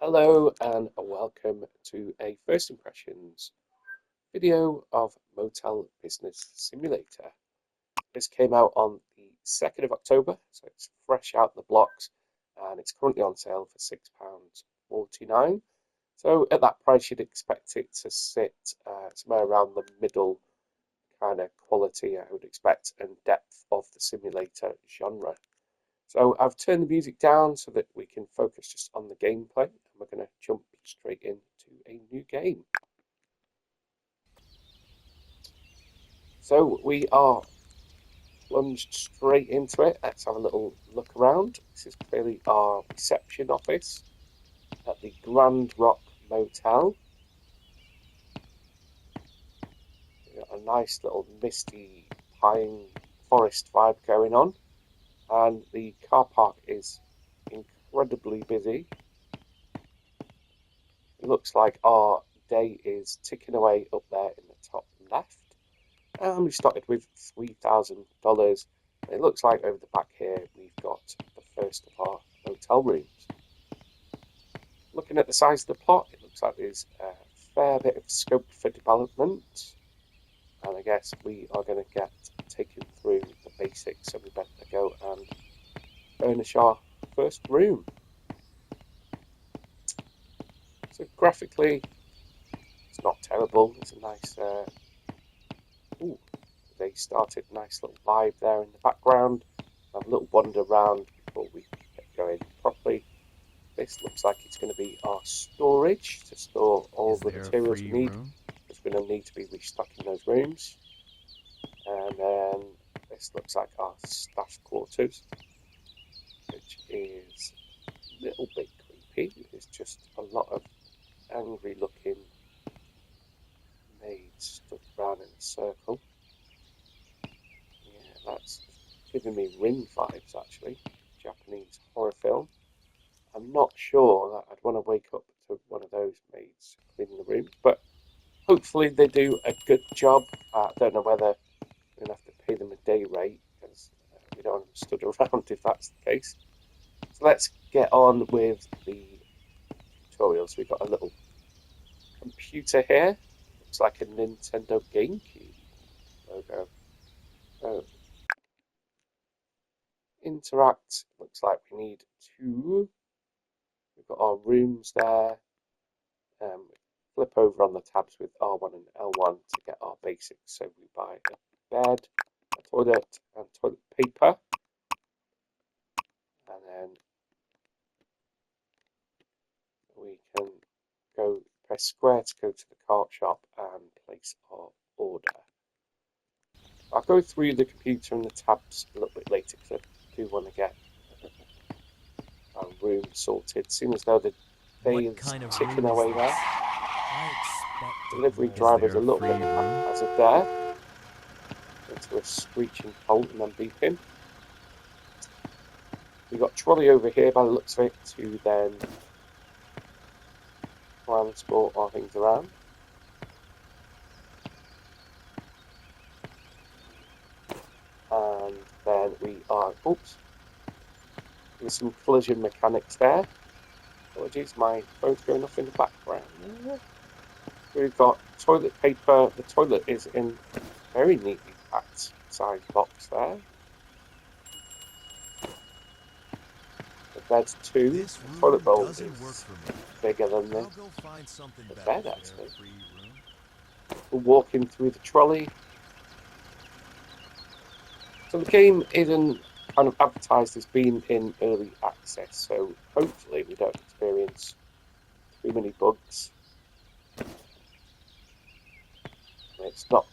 Hello and welcome to a first impressions video of Motel Business Simulator. This came out on the 2nd of October, so it's fresh out the blocks and it's currently on sale for £6.49. So at that price you'd expect it to sit somewhere around the middle kind of quality I would expect and depth of the simulator genre. So I've turned the music down so that we can focus just on the gameplay, and we're going to jump straight into a new game. So we are plunged straight into it. Let's have a little look around. This is clearly our reception office at the Grand Rock Motel. We've got a nice little misty pine forest vibe going on. And the car park is incredibly busy. It looks like our day is ticking away up there in the top left. And we started with $3,000. It looks like over the back here we've got the first of our hotel rooms. Looking at the size of the plot, it looks like there's a fair bit of scope for development. And I guess we are going to get taken through the basics, so we better go and furnish our first room. So graphically, it's not terrible. It's a nice, they started nice little vibe there in the background. Have a little wander around before we get going properly. This looks like it's going to be our storage to store all the materials we need. Because we're going to need to be restocking those rooms. And then this looks like our staff quarters, which is a little bit creepy. There's just a lot of angry looking maids stood around in a circle. Yeah, that's giving me Ring vibes actually. Japanese horror film. I'm not sure that I'd want to wake up to one of those maids cleaning the room, but hopefully they do a good job. I don't know whether we're going to have to pay them a day rate because we don't want them stood around if that's the case. So let's get on with the tutorials. We've got a little computer here. Looks like a Nintendo GameCube logo. Oh. Interact. Looks like we need two. We've got our rooms there. Flip over on the tabs with R1 and L1 to get our basics. So we buy a bed, a toilet, and toilet paper. And then we can press square to go to the cart shop and place our order. I'll go through the computer and the tabs a little bit later because I do want to get our room sorted. Seems as though the day is ticking away there. Delivery driver's a little bit haphazard there. Into a screeching halt and then beeping. We've got trolley over here by the looks of it to then transport our things around. And then we are, there's some collision mechanics there. Apologies, my phone's going off in the background. We've got toilet paper. The toilet is in a very neatly packed size box there. The bed too. The toilet bowl is bigger than the bed actually. We're walking through the trolley. So the game isn't kind of advertised as being in early access, so hopefully we don't experience too many bugs. It's not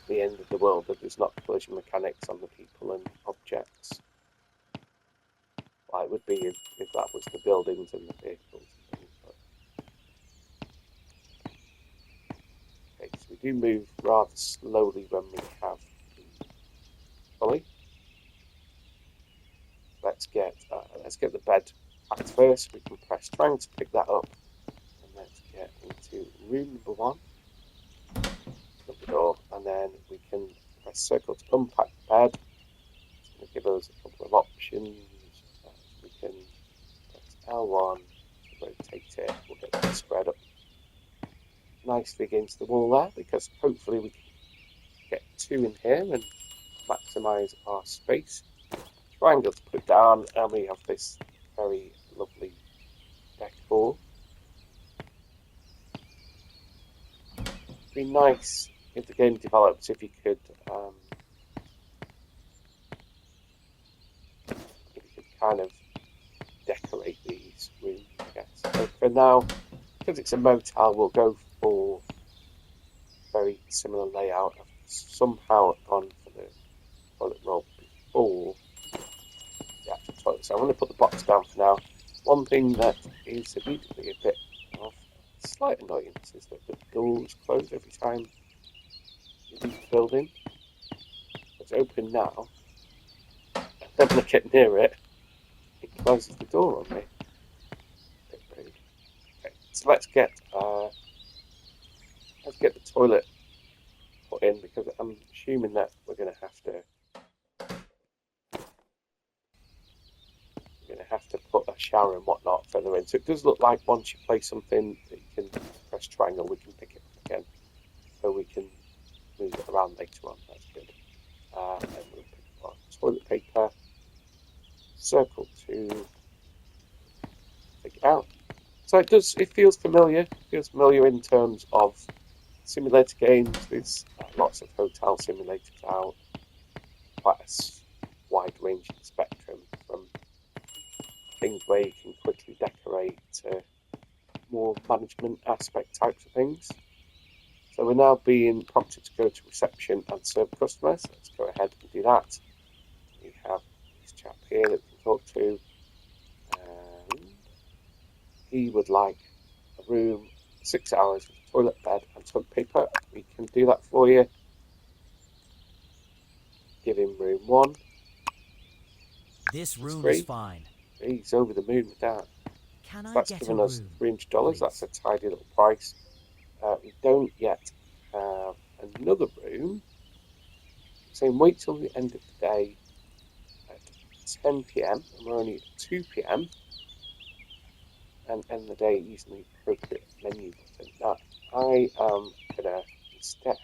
the end of the world that there's not collision mechanics on the people and objects. Like it would be if that was the buildings and the vehicles and things. Okay, so we do move rather slowly when we have the trolley. Let's get the bed packed first. We can press triangle to pick that up, and let's get into room number 1. Shut the door, and then we can press circle to unpack the bed. It's going to give us a couple of options. We can press L1 to rotate it. We'll get that spread up nicely against the wall there, because hopefully we can get 2 in here and maximise our space. Triangle to put it down, and we have this very lovely decor. It'd be nice if the game develops if you could kind of decorate these rooms, I guess. So for now, because it's a motel, we'll go for very similar layout. I've somehow gone for the toilet roll before the actual toilet. So I'm going to put the box down for now. One thing that is immediately a bit of slight annoyance is that the doors close every time you leave the building. It's open now. And then when I get near it, it closes the door on me. Bit rude. Okay, so let's get the toilet put in, because I'm assuming that we're going to have to put a shower and whatnot further in. So it does look like once you play something that you can press triangle, we can pick it up again, so we can move it around later on. That's good. And we'll pick up our toilet paper, circle to take it out. So it feels familiar. It feels familiar in terms of simulator games. There's lots of hotel simulators out, quite a wide ranging spectrum, from things where you can quickly decorate to more management aspect types of things. So we're now being prompted to go to reception and serve customers. Let's go ahead and do that. We have this chap here that we can talk to, and he would like a room, 6 hours with a toilet, bed and toilet paper. We can do that for you. Give him room 1. This room is fine. He's over the moon with that. Can So I that's get given a us room, $300. please? That's a tidy little price. We don't yet have another room. So wait till the end of the day at 10 p.m. and we're only at 2 p.m. and end the day using the appropriate menu button. Now, I am gonna instead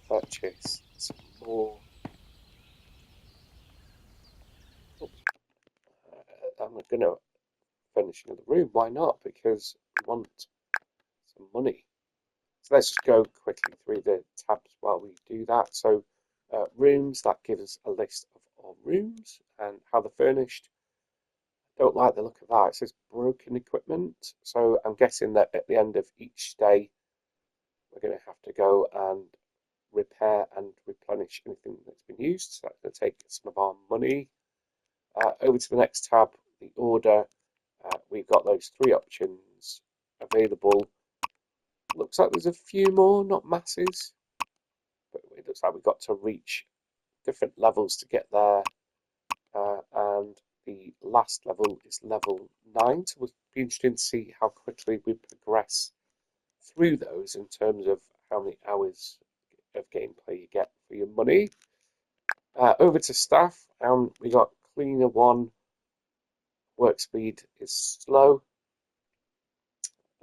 purchase some more. I'm gonna furnish another room. Why not? Because we want some money. So let's just go quickly through the tabs while we do that. So rooms, that gives us a list of all rooms and how they're furnished. Don't like the look of that. It says broken equipment. So I'm guessing that at the end of each day, we're going to have to go and repair and replenish anything that's been used. So that's going to take some of our money. Over to the next tab, the order. We've got those 3 options available. Looks like there's a few more, not masses, but it looks like we've got to reach different levels to get there. And the last level is level 9, so it'll be interesting to see how quickly we progress through those in terms of how many hours of gameplay you get for your money. Over to staff, we got cleaner 1, work speed is slow,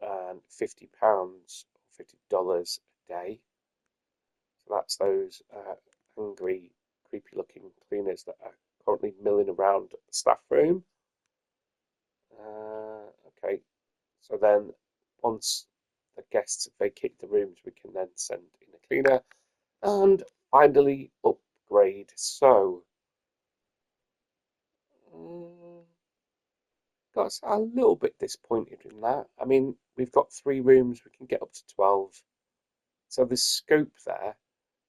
and £50 or $50 a day. So that's those hungry, creepy looking cleaners that are currently milling around the staff room. Okay, so then once the guests have vacated the rooms, we can then send in a cleaner and finally upgrade. So got a little bit disappointed in that. I mean, we've got 3 rooms, we can get up to 12, so there's scope there,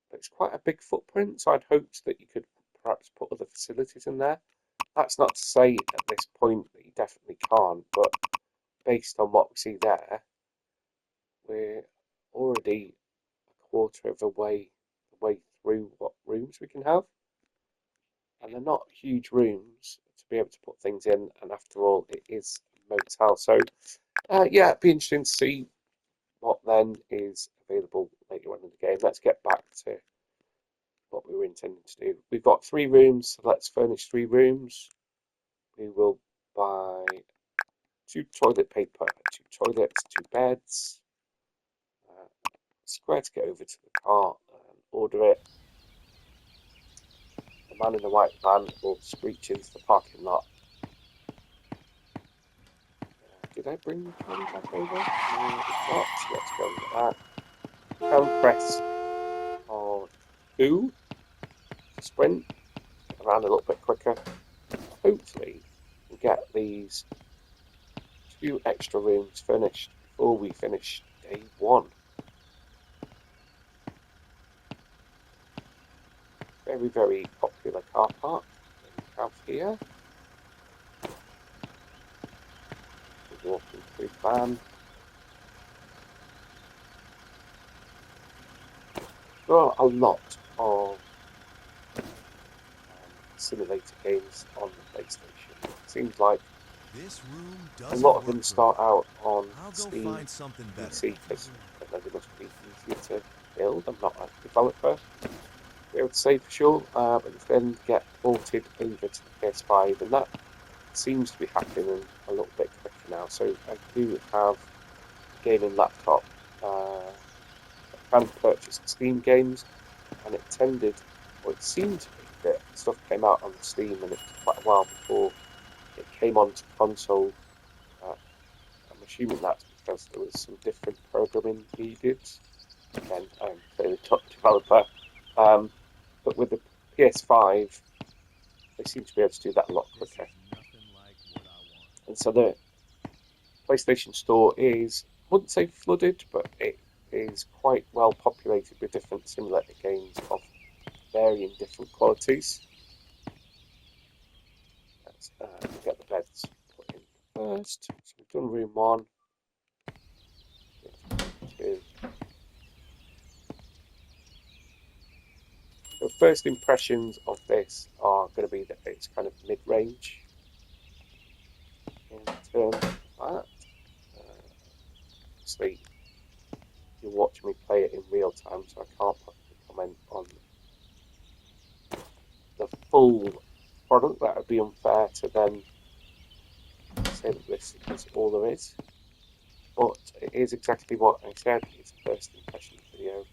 but it's quite a big footprint. So I'd hoped that you could perhaps put other facilities in there. That's not to say at this point that you definitely can't, but based on what we see there, we're already a quarter of the way through what rooms we can have. And they're not huge rooms to be able to put things in, and after all, it is a motel. So, yeah, it'd be interesting to see what then is available later on in the game. Let's get back to what we were intending to do. We've got 3 rooms, so let's furnish 3 rooms. We will buy 2 toilet paper, 2 toilets, 2 beds, square to get over to the car and order it. The man in the white van will screech into the parking lot. Did I bring the trolley back over? No, I did not. Let's go with that. Pound press R2 to sprint around a little bit quicker. Hopefully, we'll get these 2 extra rooms finished before we finish day 1. Very, very popular car park that we have here. We're walking through the van. There are a lot of simulator games on the PlayStation. It seems like a lot of them start out on Steam PC because they must be easier to build. I'm not a developer, be able to say for sure, but then get ported over to the PS5, and that seems to be happening a little bit quicker now. So I do have a gaming laptop. I can purchase Steam games, and it seemed to be that stuff came out on Steam, and it was quite a while before it came onto console. I'm assuming that's because there was some different programming needed. Again, I'm clearly not a developer, but with the PS5, they seem to be able to do that a lot quicker. And so the PlayStation Store is, I wouldn't say flooded, but it is quite well populated with different simulator games of varying different qualities. Let's get the beds put in first. So we've done room 1. Room 2. The first impressions of this are going to be that it's kind of mid-range in terms of that. Obviously, you're watching me play it in real time, so I can't possibly comment on the full product. That would be unfair to then say that this is all there is. But it is exactly what I said. It's a first impression video.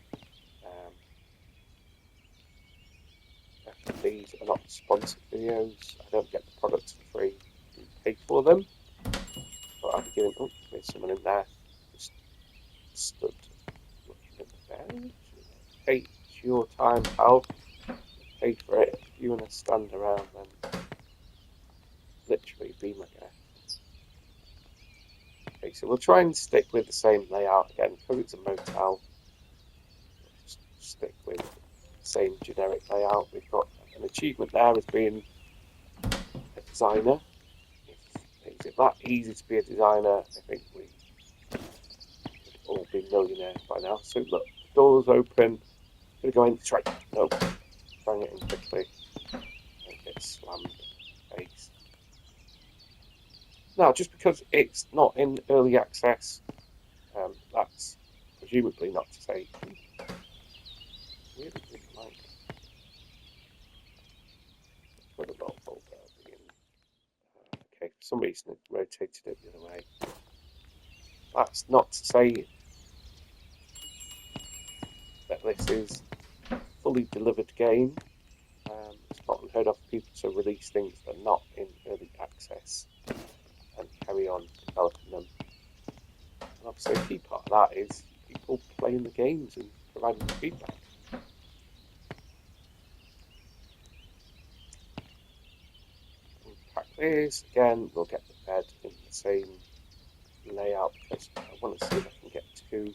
These are not sponsored videos. I don't get the products for free. I do pay for them. But I'll be giving. Oh, there's someone in there. Just stood looking at the bed. Take your time, pal. Pay for it. If you want to stand around, then literally be my guest. Okay, so we'll try and stick with the same layout again because it's a motel. We'll just stick with the same generic layout. We've got an achievement there as being a designer. If it's that easy to be a designer, I think we would all be millionaires by now. So look, the door's open. I'm going to go in. Try. No. Bang it in quickly. And get slammed in the face. Now, just because it's not in early access, that's presumably not to say really didn't like it. Put a lot of bulb in. Okay, for some reason it rotated it the other way. That's not to say that this is a fully delivered game. It's not unheard of for people to release things that are not in early access and carry on developing them. And obviously a key part of that is people playing the games and providing the feedback. We'll pack this. Again, we'll get the bed in the same layout because I want to see if I can get 2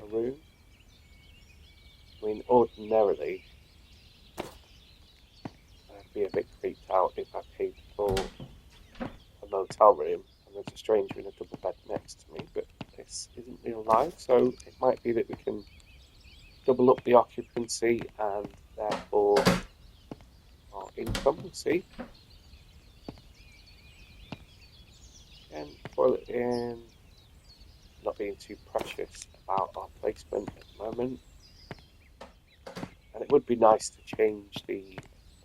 a room. I mean, ordinarily, I'd be a bit creeped out if I paid for a motel room and there's a stranger in a double bed next to me, but this isn't real life, so it might be that we can double up the occupancy and therefore our income. We'll see. Again, toilet in, not being too precious about our placement at the moment. And it would be nice to change the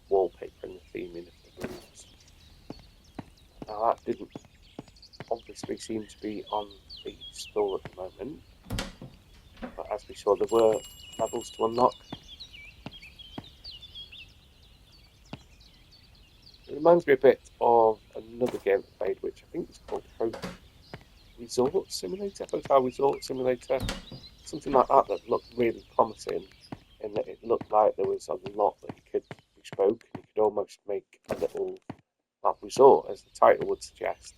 wallpaper and the theming of the rooms. Now that didn't obviously seem to be on the store at the moment. But as we saw, there were levels to unlock. It reminds me a bit of another game I played, which I think was called Resort Simulator, Hotel Resort Simulator, something like that, that looked really promising, in that it looked like there was a lot that you could bespoke, and you could almost make a little resort, as the title would suggest.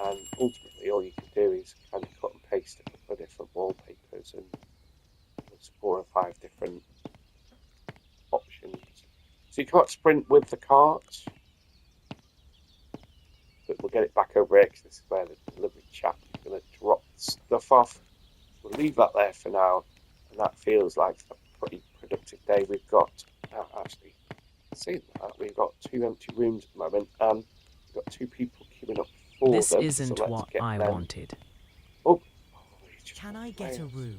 And ultimately, all you can do is kind of cut and paste a couple of different wallpapers, and there's 4 or 5 different options. So you can't sprint with the cart, but we'll get it back over here because this is where the delivery chap is going to drop stuff off. We'll leave that there for now, and that feels like a pretty productive day. We've got, actually, saying that, we've got 2 empty rooms at the moment, and we've got 2 people queuing up for This them. isn't so what I wanted. Oh, can I get a room,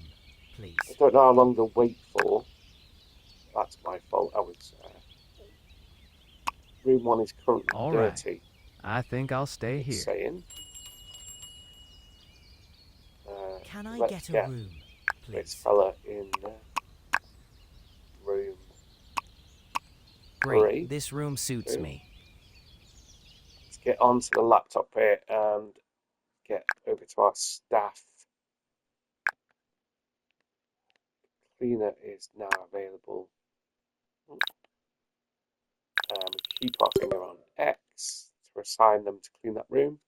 please? I don't know how long they'll wait for. That's my fault. I was. Room 1 is currently All dirty. Right. I think I'll stay here. Saying. Can I get a room, please? This fella in room. Great. 3. This room suits me. Let's get onto the laptop here and get over to our staff. Cleaner is now available. We keep our finger on X to assign them to clean that room.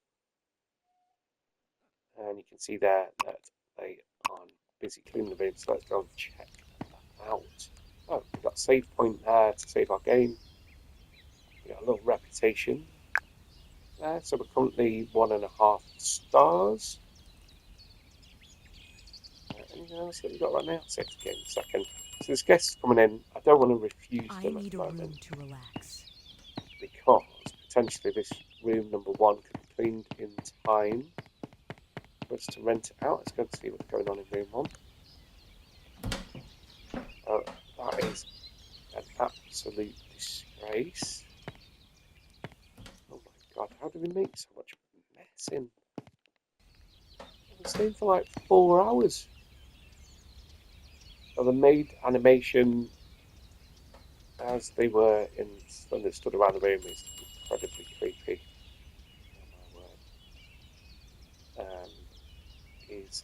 And you can see there that they are busy cleaning the room, so let's go and check that out. Oh, we've got a save point there to save our game. We've got a little reputation there, so we're currently 1.5 stars. Anything else that we've got right now? I'll save the game in a second. So there's guests coming in. I don't want to refuse them at the moment. I need a room to relax. Because potentially this room number 1 could be cleaned in time for us to rent it out. Let's go and see what's going on in room 1. Oh, that is an absolute disgrace. Oh my god, how do we make so much mess in? I've been staying for like 4 hours. So the maid animation as they were in when they stood around the room is incredibly creepy. Oh my word. Is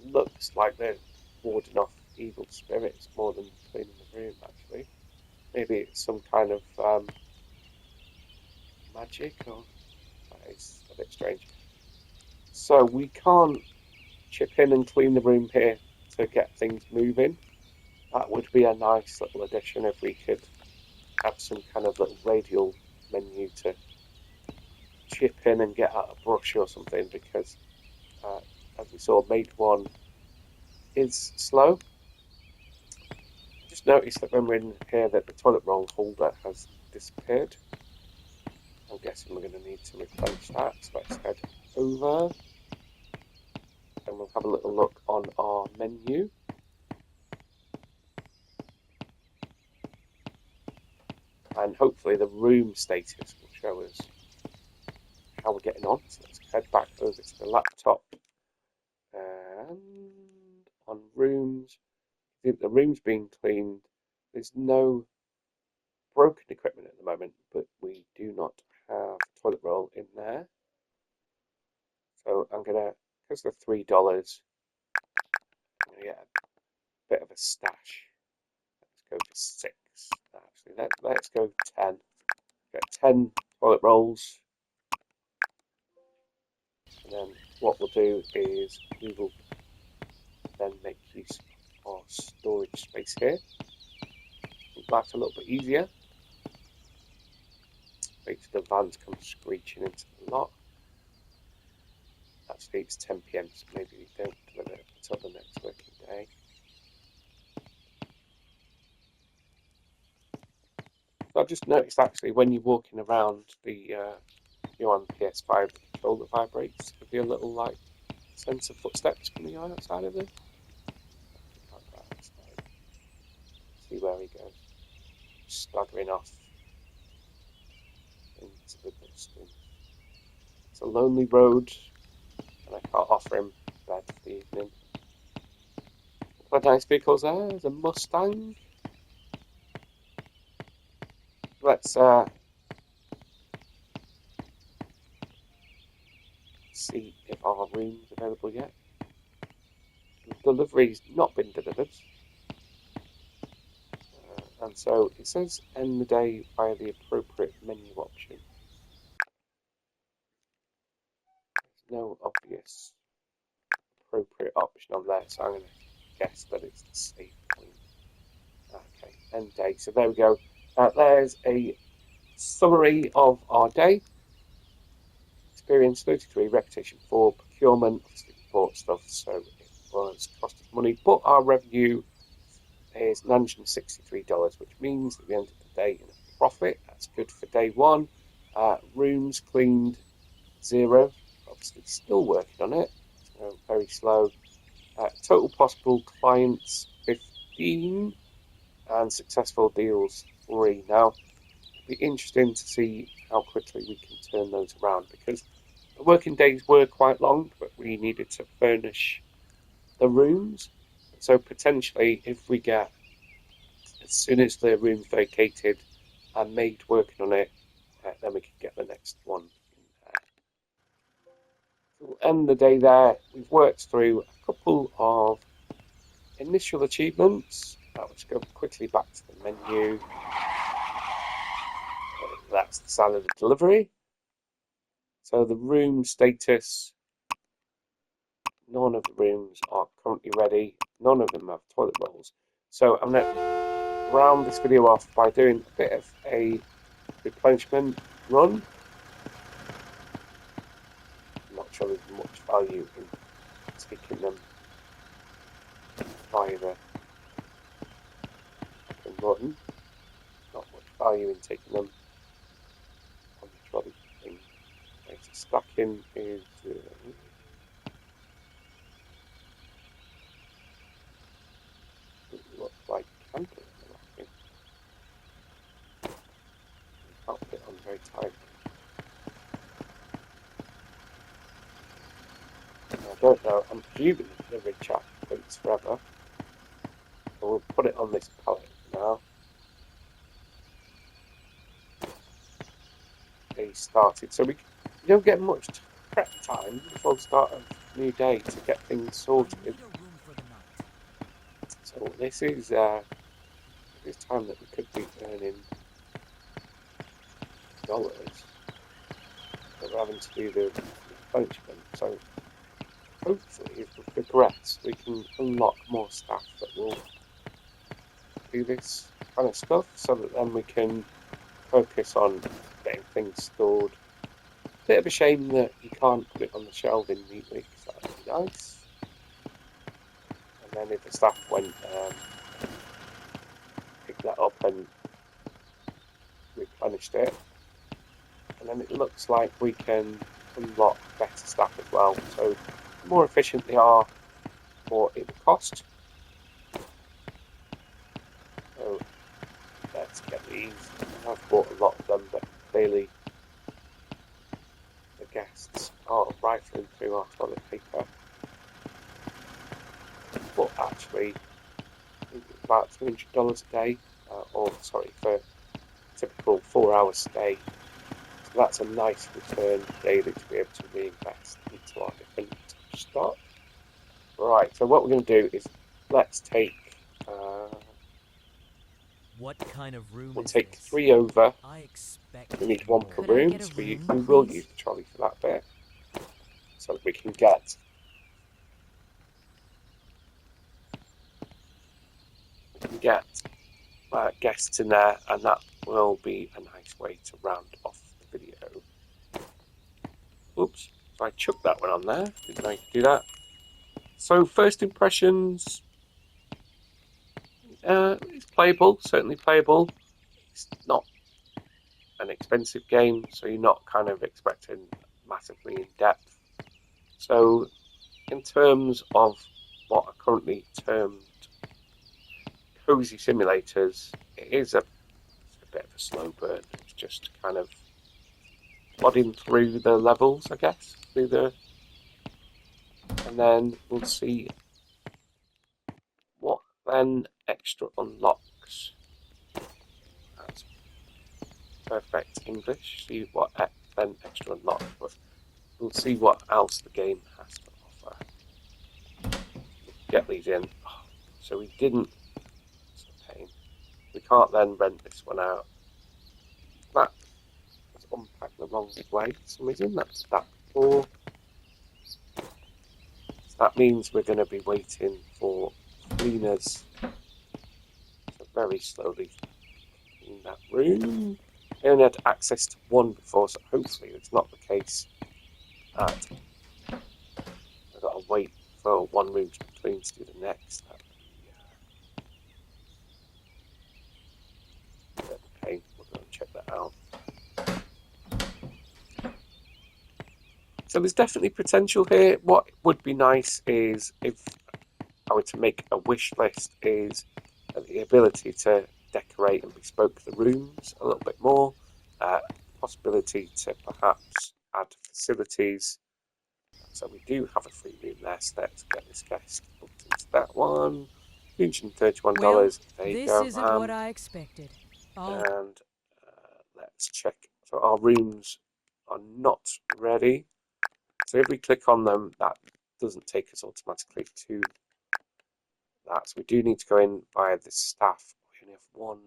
looks like they're warding off evil spirits more than cleaning the room, actually. Maybe it's some kind of magic, or that is a bit strange. So we can't chip in and clean the room here to get things moving. That would be a nice little addition if we could have some kind of little radial menu to chip in and get out a brush or something, because as we saw, Mate 1 is slow. Just noticed that when we're in here that the toilet roll holder has disappeared. I'm guessing we're going to need to replenish that, so let's head over and we'll have a little look on our menu. And hopefully the room status will show us how we're getting on. So let's head back over to the laptop. And on rooms, the room's being cleaned. There's no broken equipment at the moment, but we do not have toilet roll in there. So I'm gonna, because they're $3, I'm gonna get a bit of a stash. Let's go for 6. Actually, let's go 10. Get 10 toilet rolls. And then what we'll do is we will then make use of our storage space here. Make life a little bit easier. Wait till the vans come screeching into the lot. Actually, it's 10 PM, so maybe we don't deliver it until the next working day. So I just noticed actually when you're walking around the you're on PS5, the controller vibrates. There'll be a little like sense of footsteps coming outside of it. See where he goes, staggering off into the distance. It's a lonely road, and I can't offer him bed for the evening. A couple of nice vehicles there. There's a Mustang. Let's see if our room's available yet. The delivery's not been delivered. And so it says end the day via the appropriate menu option. There's no obvious appropriate option on there, so I'm going to guess that it's the save point. Okay, end day. So there we go. There's a summary of our day. Experience 33, reputation 4, procurement, obviously we bought stuff, so it was cost us money, but our revenue is $963, which means at the end of the day in a profit. That's good for day one. Rooms cleaned 0, obviously still working on it, so very slow. Total possible clients 15 and successful deals 3. Now it'll be interesting to see how quickly we can turn those around, because the working days were quite long, but we needed to furnish the rooms. So potentially if we get, as soon as the room's vacated and maid working on it, then we can get the next one in there. So we'll end the day there. We've worked through a couple of initial achievements. Let's go quickly back to the menu. That's the salad delivery. So the room status, none of the rooms are currently ready. None of them have toilet rolls. So I'm going to round this video off by doing a bit of a replenishment run. I'm not sure there's much value in taking them via the run. Not much value in taking them on the trolley thing. Okay, so stacking is doesn't look like camping. Can't fit on very tight. I don't know. I'm presuming the delivery chat takes forever. So we'll put it on this pallet now. Day started. So we don't get much prep time before the start of a new day to get things sorted. So this is time that we could be earning dollars. But we're having to do the replenishment. So hopefully, if we progress, we can unlock more staff that will do this kind of stuff, so that then we can focus on getting things stored. Bit of a shame that you can't put it on the shelving neatly, because that would be nice. And then if the staff went picked that up and replenished it, and then it looks like we can unlock better staff as well. So the more efficient they are, the more it will cost. So let's get these. I've bought a lot of them, but clearly the guests are rifling through our toilet paper. But actually, I think it's about $200 a day, for a typical 4-hour stay. So that's a nice return daily to be able to reinvest into our different stock. Right, so what we're going to do is let's take. What kind of room we'll is take this? 3 over. I expect We need 1 per Could I room, get a so we room, will please? use the trolley for that bit. So that we can get guests in there, and that will be a nice way to round off the video. Oops, so I chucked that one on there. Didn't know you could do that. So first impressions, it's playable, certainly playable. It's not an expensive game, so you're not kind of expecting massively in depth. So in terms of what are currently termed cozy simulators, it is a bit of a slow burn. It's just kind of plodding through the levels, I guess, and then we'll see what then extra unlocks. That's perfect English. See what then extra unlocks, but we'll see what else the game has to offer. Get these in. Oh, so we didn't. It's a pain. We can't then rent this one out. That was unpacked the wrong way for some reason. That's that before. So that means we're going to be waiting for cleaners. So very slowly clean that room. I only had access to one before, so hopefully it's not the case that I've got to wait for one room to be cleaned to do the next. That'd be a bit of a pain. We'll go and check that out. So there's definitely potential here. What would be nice is if I were to make a wish list is the ability to decorate and bespoke the rooms a little bit more. Possibility to perhaps add facilities. So we do have a free room there, so let's get this guest booked into that one. $231. Well, there you this go. isn't what I expected. And let's check. So our rooms are not ready. So if we click on them, that doesn't take us automatically to that. So we do need to go in via the staff. We only have one.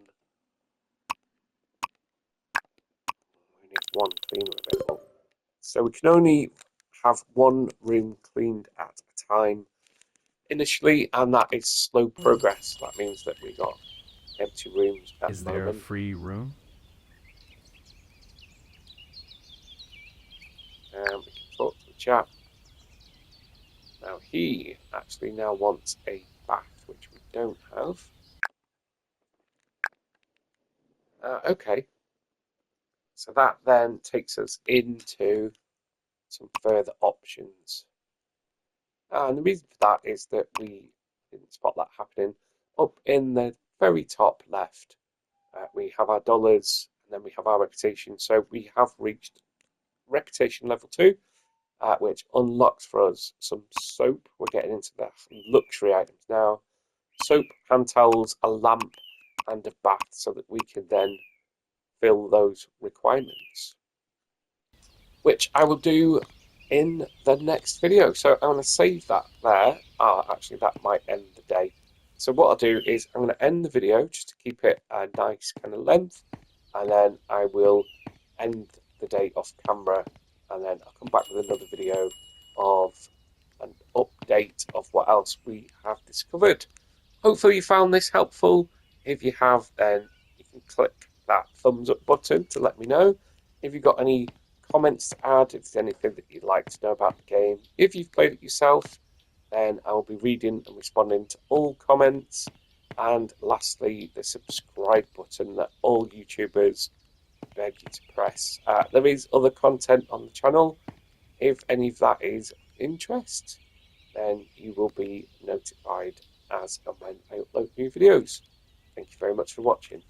We only have one cleaner available. So we can only have one room cleaned at a time initially, and that is slow progress. That means that we got empty rooms at Is the there a moment. free room? We can talk to the chap. Now he actually now wants a bath, which we don't have. Okay. So that then takes us into some further options. And the reason for that is that we didn't spot that happening. Up in the very top left, we have our dollars, and then we have our reputation. So we have reached reputation level 2, which unlocks for us some soap. We're getting into the luxury items now. Soap, hand towels, a lamp, and a bath, so that we can then fill those requirements, which I will do in the next video. So I'm going to save that there. Actually, that might end the day. So what I'll do is I'm going to end the video just to keep it a nice kind of length, and then I will end the day off camera, and then I'll come back with another video of an update of what else we have discovered. Hopefully you found this helpful. If you have, then you can click that thumbs up button to let me know. If you've got any comments to add, if there's anything that you'd like to know about the game, if you've played it yourself, then I will be reading and responding to all comments. And lastly, the subscribe button that all YouTubers beg you to press. There is other content on the channel. If any of that is of interest, then you will be notified as and when I upload new videos. Thank you very much for watching.